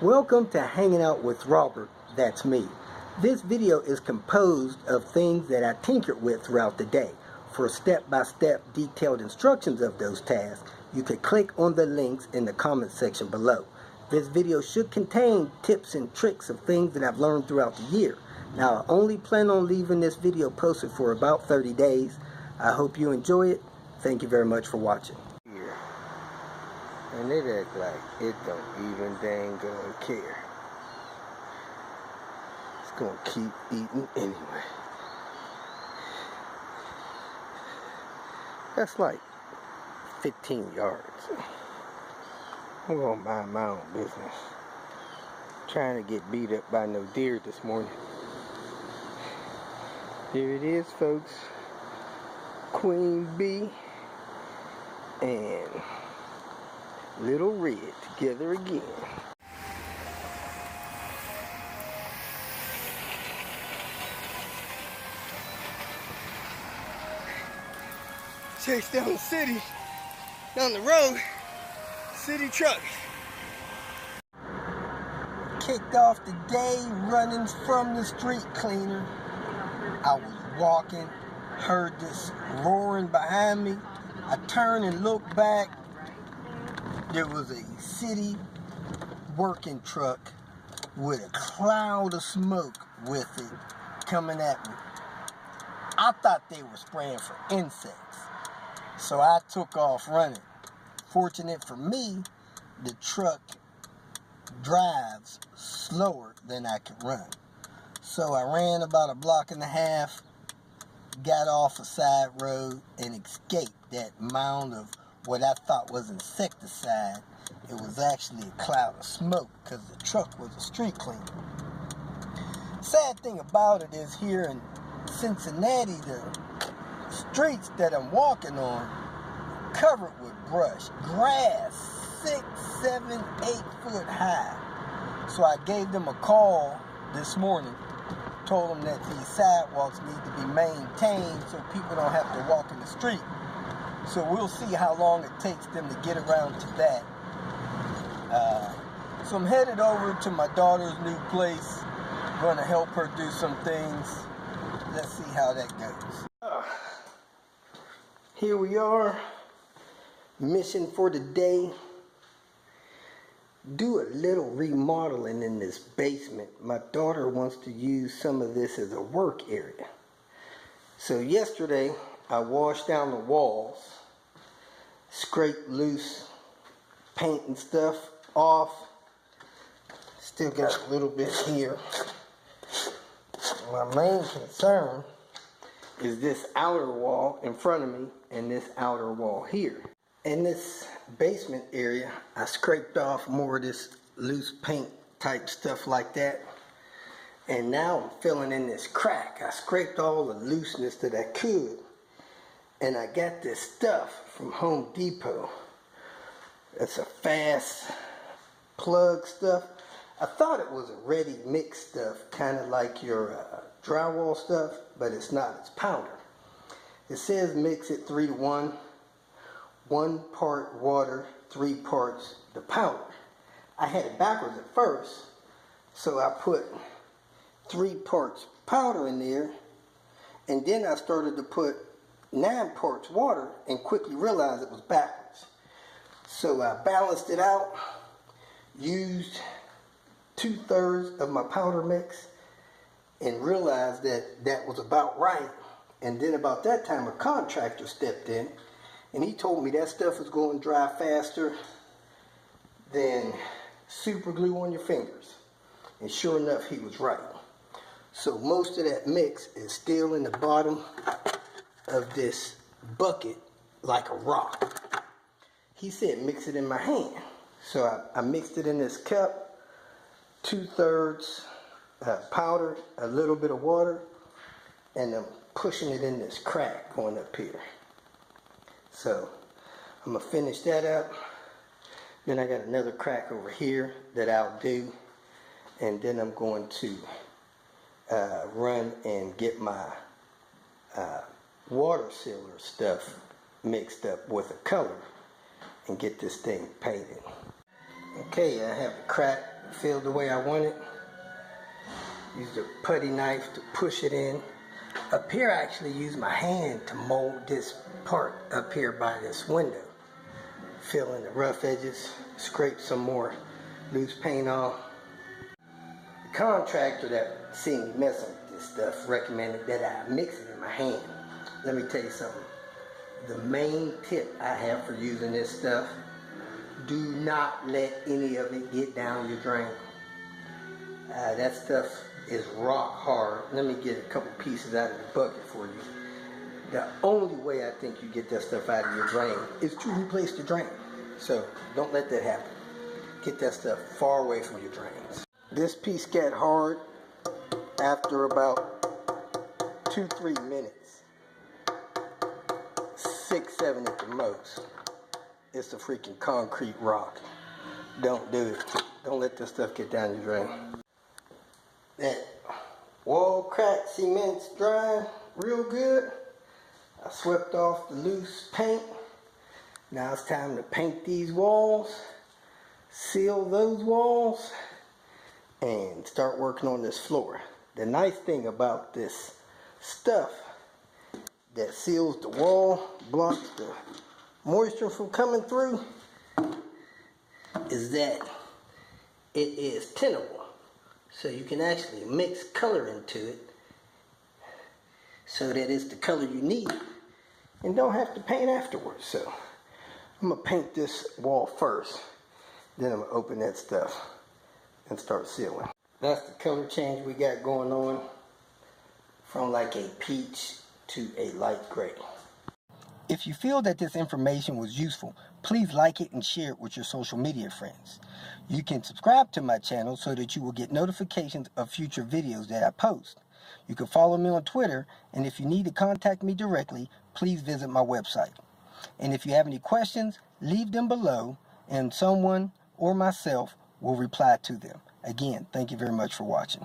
Welcome to Hanging Out with Robert, that's me. This video is composed of things that I tinkered with throughout the day. For step-by-step detailed instructions of those tasks, you can click on the links in the comment section below. This video should contain tips and tricks of things that I've learned throughout the year. Now, I only plan on leaving this video posted for about 30 days. I hope you enjoy it. Thank you very much for watching. And it act like it don't even dang care. It's gonna keep eating anyway. That's like 15 yards. I'm gonna mind my own business. Trying to get beat up by no deer this morning. Here it is, folks. Queen Bee and Little Red together again. Chase down the city, down the road, city truck. Kicked off the day running from the street cleaner. I was walking, heard this roaring behind me. I turned and looked back. There was a city working truck with a cloud of smoke with it coming at me. I thought they were spraying for insects, so I took off running. Fortunate for me, the truck drives slower than I could run. So I ran about a block and a half, got off a side road, and escaped that mound of what I thought was insecticide. It was actually a cloud of smoke because the truck was a street cleaner. Sad thing about it is here in Cincinnati, the streets that I'm walking on are covered with brush, grass, 6, 7, 8 foot high. So I gave them a call this morning, told them that these sidewalks need to be maintained so people don't have to walk in the street. So we'll see how long it takes them to get around to that. So I'm headed over to my daughter's new place. Going to help her do some things. Let's see how that goes. Here we are. Mission for the day. Do a little remodeling in this basement. My daughter wants to use some of this as a work area. So yesterday I washed down the walls, scraped loose paint and stuff off. Still got a little bit here. My main concern is this outer wall in front of me and this outer wall here. In this basement area, I scraped off more of this loose paint type stuff like that. And now I'm filling in this crack. I scraped all the looseness that I could. And I got this stuff from Home Depot. It's a fast plug stuff. I thought it was a ready mix stuff, kind of like your drywall stuff, but it's not. It's powder. It says mix it 3-to-1. 1 part water, 3 parts the powder. I had it backwards at first, so I put 3 parts powder in there, and then I started to put 9 parts water and quickly realized it was backwards. So I balanced it out, used 2/3 of my powder mix, and realized that that was about right. And then about that time a contractor stepped in and he told me that stuff was going to dry faster than super glue on your fingers. And sure enough, he was right. So most of that mix is still in the bottom of this bucket like a rock. He said mix it in my hand. So I mixed it in this cup, 2/3 powder, a little bit of water, and I'm pushing it in this crack going up here. So I'm going to finish that up. Then I got another crack over here that I'll do. And then I'm going to run and get my water sealer stuff mixed up with a color and get this thing painted. Okay, I have the crack filled the way I want it. Used a putty knife to push it in. Up here I actually used my hand to mold this part up here by this window. Fill in the rough edges, scrape some more loose paint off. The contractor that seen me messing with this stuff recommended that I mix it in my hand. Let me tell you something. The main tip I have for using this stuff, do not let any of it get down your drain. That stuff is rock hard. Let me get a couple pieces out of the bucket for you. The only way I think you get that stuff out of your drain is to replace the drain. So don't let that happen. Get that stuff far away from your drains. This piece got hard after about 2-3 minutes. 6-7 at the most. It's a freaking concrete rock. Don't do it. Don't let this stuff get down your drain. That wall crack cement's drying real good. I swept off the loose paint. Now it's time to paint these walls, seal those walls, and start working on this floor. The nice thing about this stuff that seals the wall, blocks the moisture from coming through, is that it is tintable. So you can actually mix color into it so that it's the color you need and don't have to paint afterwards. So I'm going to paint this wall first, then I'm going to open that stuff and start sealing. That's the color change we got going on, from like a peach to a light gray. If you feel that this information was useful, please like it and share it with your social media friends. You can subscribe to my channel so that you will get notifications of future videos that I post. You can follow me on Twitter, and if you need to contact me directly, please visit my website. And if you have any questions, leave them below, and someone or myself will reply to them. Again, thank you very much for watching.